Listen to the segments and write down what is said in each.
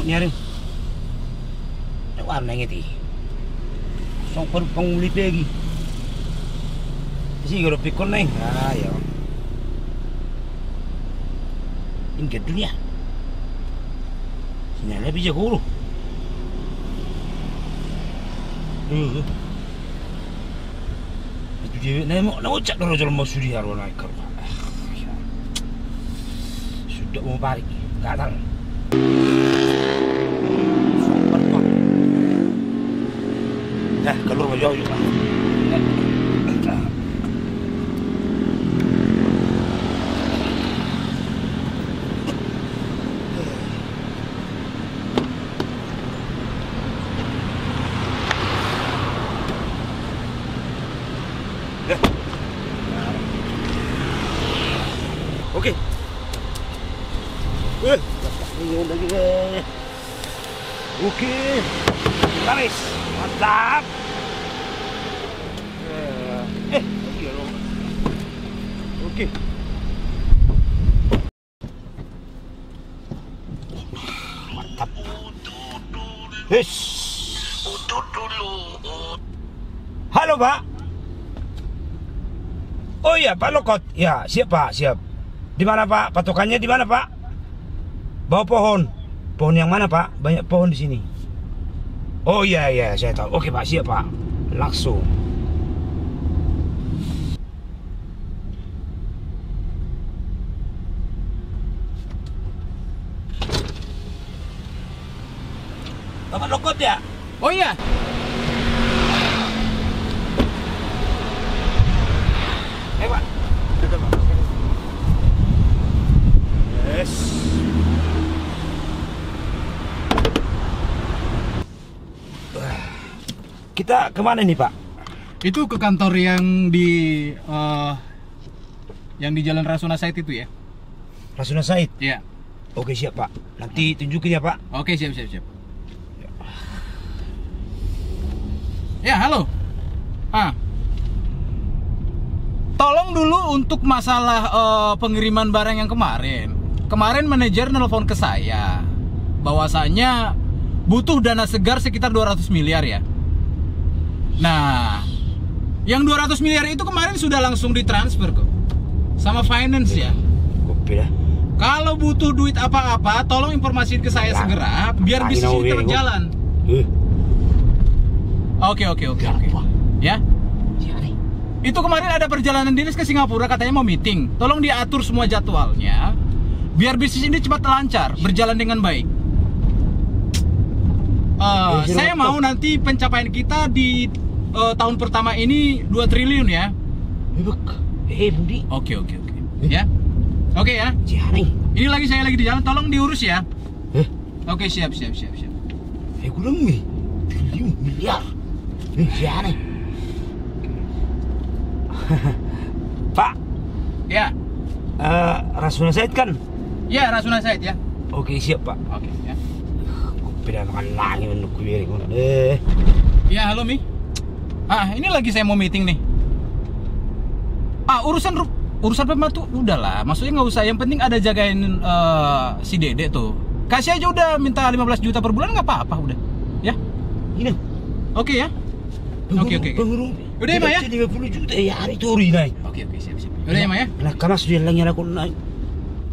nyaring. Warna ngiti. Song panguli lagi. Siguro pikon na ayo. Ingat dunia. Sinyalnya bisa guru. Itu dia nak ucap dulu jalan masuk dia arwah naik kerja. Sudah mau balik, datang. Nah, keluar jauh juga. Oke. Oke. Laris. Mantap. Oke. Mantap. Halo, Pak. Oh iya, Pak Lokot. Ya, siap, Pak, siap. Di mana, Pak? Patokannya di mana, Pak? Bawah pohon. Pohon yang mana, Pak? Banyak pohon di sini. Oh iya, iya, saya tahu. Oke, Pak, siap, Pak. Langsung. Bapak Lokot ya? Oh iya. Pak. Yes. Kita kemana nih, Pak? Itu ke kantor yang di Jalan Rasuna Said itu ya? Rasuna Said? Iya. Oke, siap, Pak. Nanti tunjukin ya, Pak. Oke, siap. Ya, halo. Tolong dulu untuk masalah pengiriman barang yang kemarin. Kemarin manajer nelpon ke saya bahwasanya butuh dana segar sekitar 200 miliar ya. Nah, yang 200 miliar itu kemarin sudah langsung ditransfer kok sama finance ya. Kopi dah. Kalau butuh duit apa-apa, tolong informasiin ke saya segera biar bisnis ini berjalan. Oke. Ya. Itu kemarin ada perjalanan dinas ke Singapura, katanya mau meeting. Tolong diatur semua jadwalnya biar bisnis ini cepat lancar, berjalan dengan baik. Saya mau nanti pencapaian kita di tahun pertama ini 2 triliun ya. Budi. Oke. Ya. Oke ya. Ini saya lagi di jalan, tolong diurus ya. Oke, siap. Kurang nih. Triliun miliar. Pak. Ya. Rasuna Said kan? Ya, Rasuna Said ya. Oke, siap, Pak. Oke ya. Kopi dah makan lagi menurut gue. Ya, halo Mi. Ini lagi saya mau meeting nih. Urusan pembantu udahlah, maksudnya nggak usah. Yang penting ada jagain si Dede tuh. Kasih aja udah, minta 15 juta per bulan nggak apa-apa udah. Ya. Ini. Oke ya. Oke. Udah ya, Ma ya? 50 juta ya hari itu naik. Oke, siap. Udah ya, Ma ya? Nah, karena sudah langit aku naik.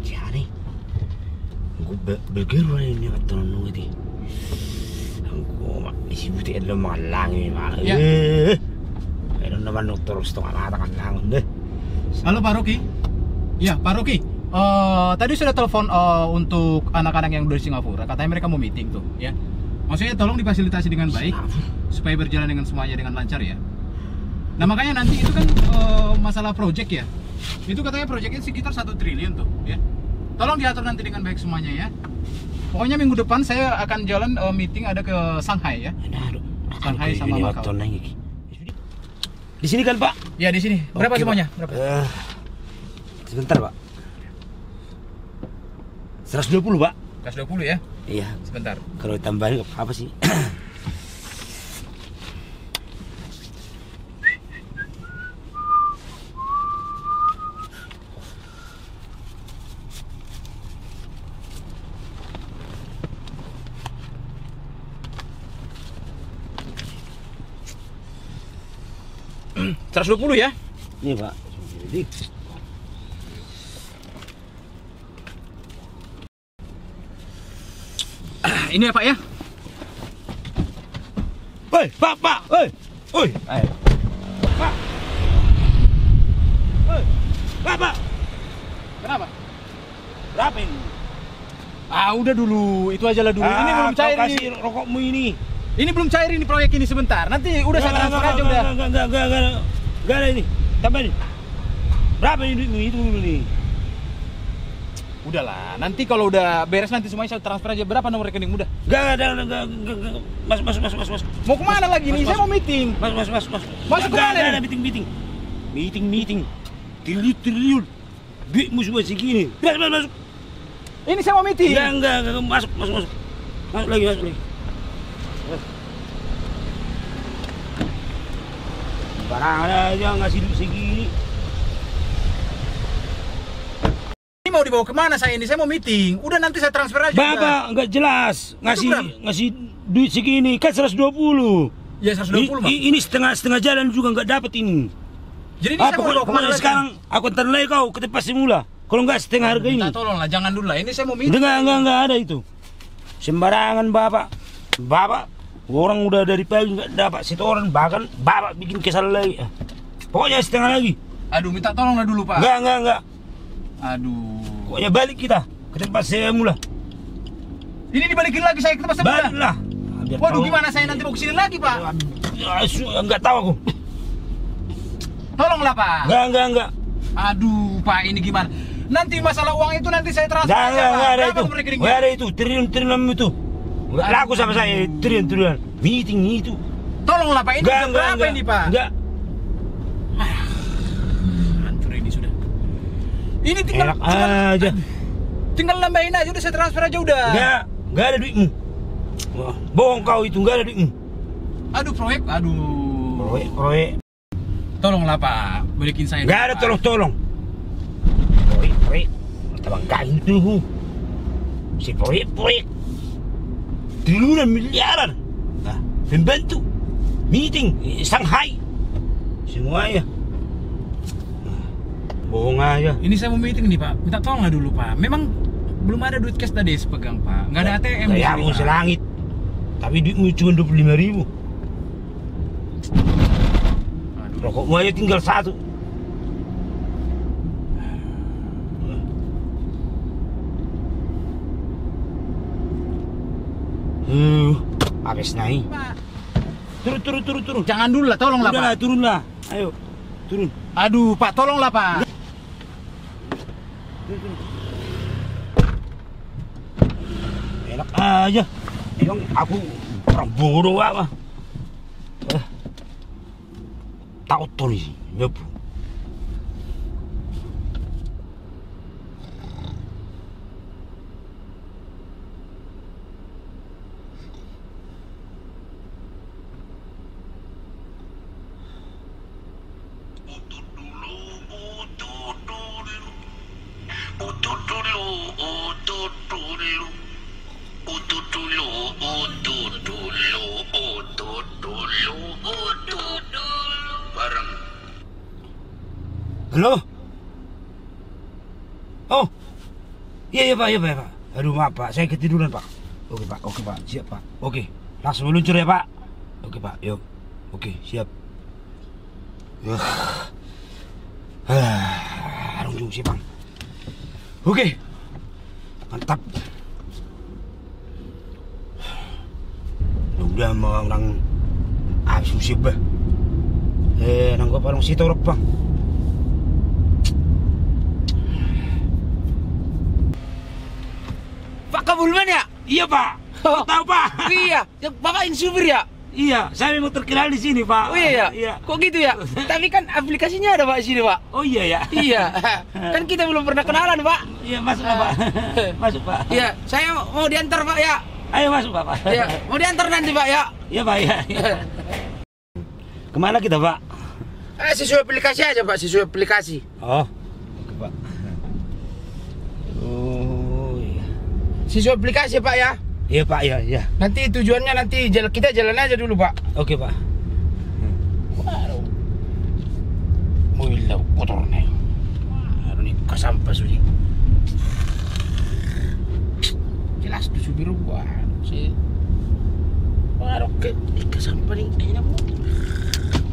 Jadi, aku bergerak ini kata nunggu itu. Aku isi putih ada malang ini malah. Ada nama dokter setengah mata kan langun deh. Halo Pak Roki. Ya, Pak Roki. Tadi sudah telepon untuk anak-anak yang dari Singapura. Katanya mereka mau meeting tuh, ya. Maksudnya tolong difasilitasi dengan baik supaya berjalan dengan semuanya dengan lancar ya. Nah, makanya nanti itu kan masalah project ya. Itu katanya projectnya sekitar 1 triliun tuh, ya. Tolong diatur nanti dengan baik semuanya ya. Pokoknya minggu depan saya akan jalan meeting ada ke Shanghai ya. Shanghai sama Macau. Di sini kan, Pak? Ya, di sini. Berapa Oke, semuanya? Pak. Berapa? Sebentar, Pak. 120, Pak. 120 ya? Iya. Sebentar. Kalau ditambahin apa sih? 120 ya. Ini Pak. Ini ya Pak ya. Woi, Pak. Woi. Woi. Ayo. Pak. Woi. Pak. Kenapa? Berapa ini? Udah dulu, itu aja lah dulu. Ini belum cair kau kasih ini. rokokmu ini. Ini belum cair ini proyek ini sebentar. Nanti udah saya transfer aja udah. Enggak ada ini. Tambah ini. Berapa ini duitmu itu dulu nih? Udahlah, nanti kalau udah beres nanti semuanya saya transfer aja. Berapa nomor rekening udah? Enggak. Mas. Mau kemana lagi nih? Saya mau meeting. Mas. Masuk kemana Enggak nih? ada meeting. Triliun. Duitmu semua segini. Masuk. Ini saya mau meeting. Enggak. Masuk. Masuk lagi. Barang aja ngasih duit segini. Ini mau dibawa kemana saya ini? Saya mau meeting. Udah nanti saya transfer aja. Bapak enggak jelas ngasih duit segini kan 120. Ya 120 Mas. Ini setengah jalan juga enggak dapat ini. Jadi ini saya mau dibawa kemana lagi? Sekarang aku antar lagi kau ke tempat semula. Kalau enggak setengah harga ini. Minta tolong lah, jangan dulu lah. Ini saya mau meeting. Enggak ada itu. Sembarangan Bapak orang udah dari pagi enggak dapat setoran, bahkan Bapak bikin kesal lagi. Pokoknya setengah lagi. Aduh, minta tolong lah dulu, Pak. Enggak. Aduh. Pokoknya balik kita ke tempat semula. Ini dibalikin lagi saya ke tempat semula. Baliklah. Waduh, gimana saya nanti mau kesini lagi, Pak? Enggak tahu aku. Tolonglah, Pak. Enggak. Aduh, Pak, ini gimana? Nanti masalah uang itu nanti saya transfer aja, Pak. Enggak ada Berapa itu. nomor rekeningnya? Enggak ada itu. Triliun itu. Enggak laku sama saya. Triliun. Meeting itu. Tolonglah, Pak. Ini Enggak, jam berapa ini, Pak? Enggak. Hancur ini sudah. Ini tinggal Enak aja. Tinggal nambahin aja, udah saya transfer aja udah. Enggak ada duitmu. Wah, bohong kau itu, enggak ada duitmu. Aduh, proyek. Aduh. Proyek. Tolonglah, Pak. Balikin saya. Enggak ada Pak. tolong. Proyek. Tabang kain tuh. Si proyek. Triliunan miliaran. Nah, pembantu. Meeting Shanghai. Semuanya. Bohong aja. Ini saya mau meeting nih, Pak. Minta tolong lah dulu, Pak. Memang belum ada duit cash tadi sepegang, Pak. Nggak ada ATM. Kayak mau selangit. Tapi duitmu cuma 25.000. Rokokmu aja tinggal satu. Habis naik. Pak. Turun. Jangan dulu lah, tolonglah, Pak. Udahlah, turunlah. Ayo, turun. Aduh, Pak, tolonglah, Pak. Enak aja. Emang aku orang bodoh apa? Tahu tuh nih, nyebu. Halo? Oh, iya Pak. Aduh maaf Pak, saya ketiduran Pak. Oke Pak, siap Pak. Oke, langsung meluncur ya Pak. Oke Pak, yuk. Oke, siap. Arung sih Bang. Oke, mantap. Udah mau orang habis musibah. Nang gua parang sitorok Bang. Pak Kabulman ya? Iya Pak. Oh. Tahu Pak? Iya, yang Bapak yang supir ya? Iya, saya memang terkenal di sini Pak. Oh iya ya? Iya. Kok gitu ya? Tapi kan aplikasinya ada Pak di sini Pak. Oh iya ya. Iya, kan kita belum pernah kenalan Pak. Iya masuk Pak. Masuk Pak. Iya, saya mau diantar Pak ya. Ayo masuk Pak. Iya, mau diantar nanti Pak ya. Iya Pak ya. Kemana kita Pak? Sesuai aplikasi aja Pak, sesuai aplikasi. Oh, oke Pak. Oh iya. Sesuai aplikasi Pak ya. Iya Pak ya. Nanti tujuannya nanti kita jalan aja dulu Pak. Oke Pak. mobil dah kotor nih. Aduh nih kesampah sudah. Jelas tuh supir gua sih. Wah, oke, kesampah nih kayaknya bu.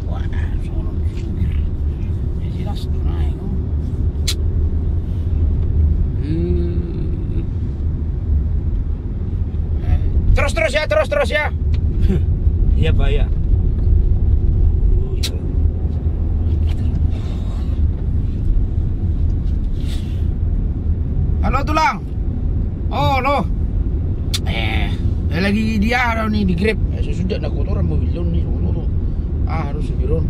Wah, sono supir. Ya jelas tuh naik. Terus ya. Iya Pak ya. Halo tulang. Oh lo. Lagi dia nih di grab. Sudah nak kotoran mobil lo nih sono tuh. Harus biron.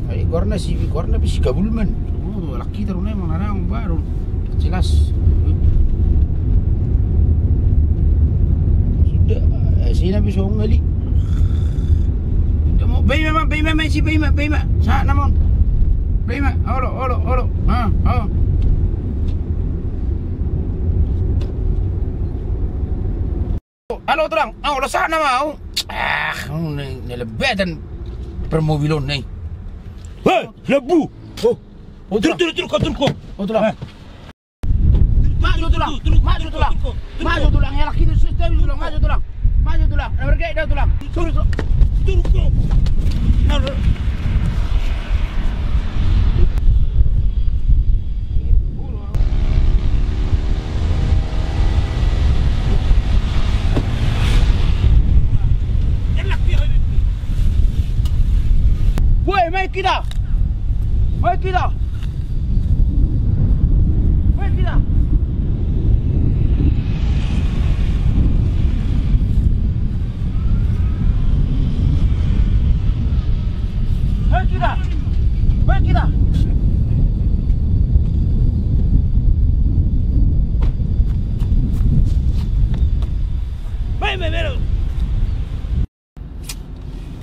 Karena si kabulman. Oh, laki terus emang narang baru. Jelas. Sudah sini habis orang kali. Mau bayi memang si bayi mak. Saat namun. Bayi mak. Olo. Oh. Halo terang. Oh, lo sana mau. Ini lebih dan permobilan nih. Hei, lebu. Oh, turun kau. Oh, tulang. Maju tulang. Ya laki itu sistem tulang. Maju tulang. Nomor gaya dah tulang. Turun kau. Woi, mai kita.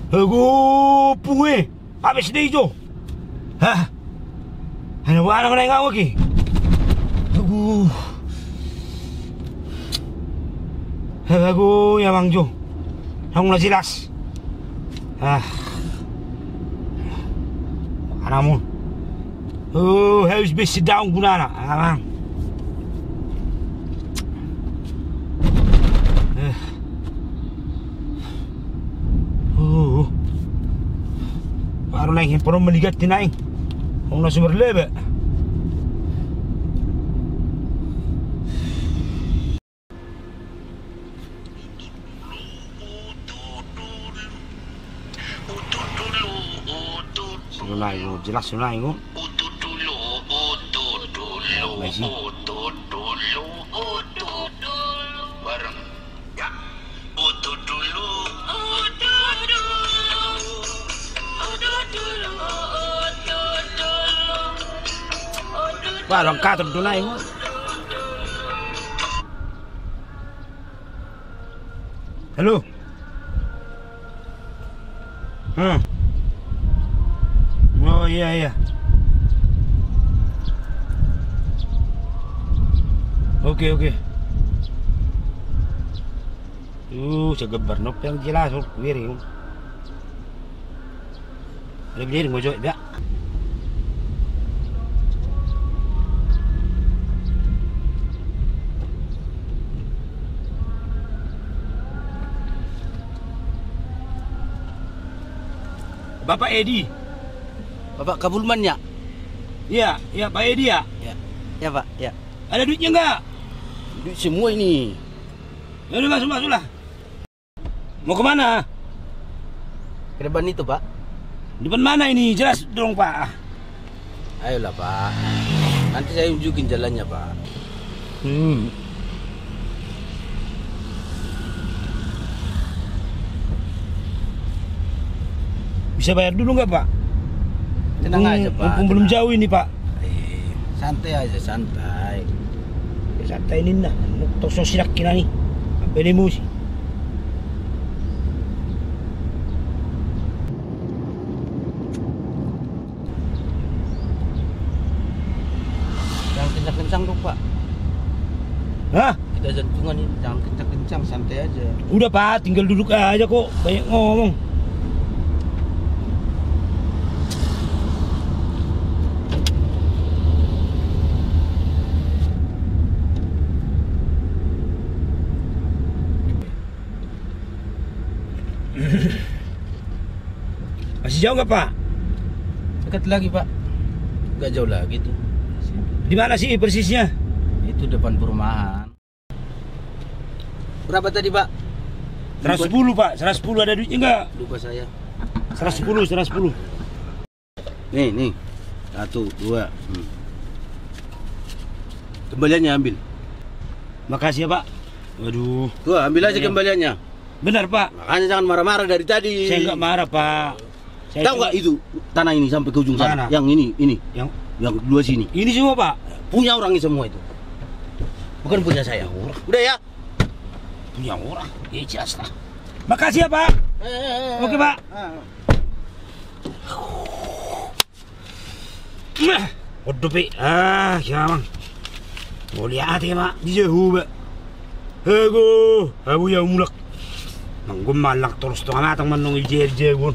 Aku puwe. Habis dia hijau. Hah? Ano ba naman ang awag eh? Aku ya Mang Jo. Aku nggak jelas. Anamun. Harus bisa down guna na, Mang. Baru naik perlu melihat naik. Kung nasa berlebe. Sunay mo, jelas sunay mo. Messi. Bareng. Ya. Parang kato tunay mo. Halo. Oh iya. Oke. Segebar nop yang jelas wiring. Ada wiring mo jo, ya. Bapak Edi. Bapak kabulman ya? Iya, Pak Edi ya. Ya Pak, ya. Ada duitnya enggak? Duit semua ini. Ya udah masuk lah. Mau kemana? Ke depan itu Pak. Depan mana ini? Jelas dong Pak. Ayolah Pak. Nanti saya tunjukin jalannya Pak. Bisa bayar dulu nggak Pak? Tenang aja Pak. Mumpung belum jauh ini Pak. Santai aja, santai. Santai ini nah. Tosok sirak kina nih. Apa ini musi? Jangan kencang-kencang dong Pak. Hah? Kita jantungan ini, jangan kencang-kencang, santai aja. Udah Pak, tinggal duduk aja kok. Banyak ngomong. Masih jauh nggak Pak? Dekat lagi Pak. Gak jauh lagi tuh. Di mana sih persisnya? Itu depan perumahan. Berapa tadi Pak? 110 Pak, 110 ada duitnya nggak? Lupa saya. 110. Nih. 1, 2. Kembaliannya ambil. Makasih ya Pak. Waduh. Tuh, ambil aja Iya. kembaliannya. Benar Pak. Makanya jangan marah-marah dari tadi. Saya nggak marah Pak. Saya Tahu nggak itu tanah ini sampai ke ujung sana? Mana? Yang ini, Yang yang dua sini. ini semua Pak. Punya orang ini semua itu. Bukan punya saya. Udah ya. Punya orang. Ya jelas lah. Makasih ya Pak. Oke Pak. Waduh Pak. Ya Bang. Mau lihat ya Pak. Di jauh Pak. Aku yang mulak. Nang gumalak terus tengah matang manong ije-ije pun.